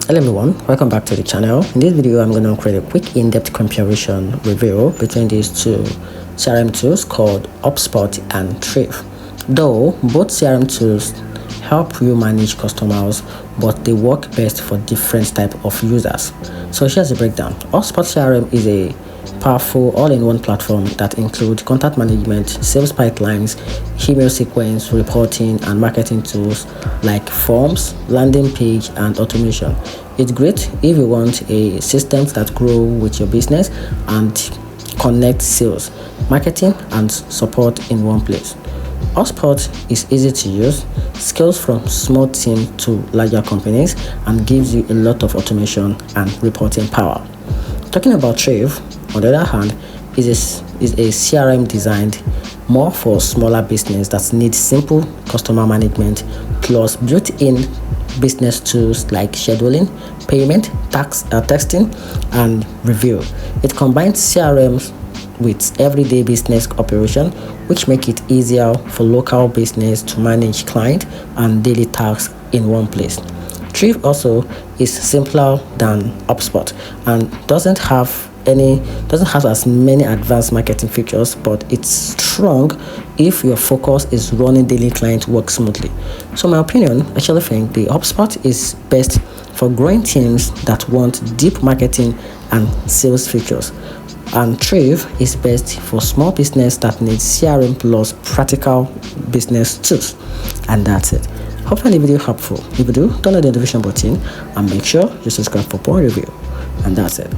Hello everyone, welcome back to the channel. In this video, I'm going to create a quick in-depth comparison review between these two CRM tools called HubSpot and Thryv. Though both CRM tools help you manage customers, but they work best for different type of users. So here's the breakdown. HubSpot CRM is a powerful all-in-one platform that includes contact management, sales pipelines, email sequence, reporting, and marketing tools like forms, landing page, and automation. It's great if you want a system that grow with your business and connect sales, marketing, and support in one place. HubSpot is easy to use, scales from small teams to larger companies, and gives you a lot of automation and reporting power. Talking about Thryv, on the other hand, is a CRM designed more for smaller business that need simple customer management plus built-in business tools like scheduling, payment, texting, and review. It combines CRMs with everyday business operation, which make it easier for local business to manage client and daily tasks in one place. Thryv also is simpler than HubSpot and doesn't have as many advanced marketing features, but it's strong if your focus is running daily client work smoothly. So my opinion, I actually think the HubSpot is best for growing teams that want deep marketing and sales features, and Thryv is best for small business that needs CRM plus practical business tools. And that's it. Hope you find the video helpful. If you do, turn on the notification button and make sure you subscribe for more review. And that's it.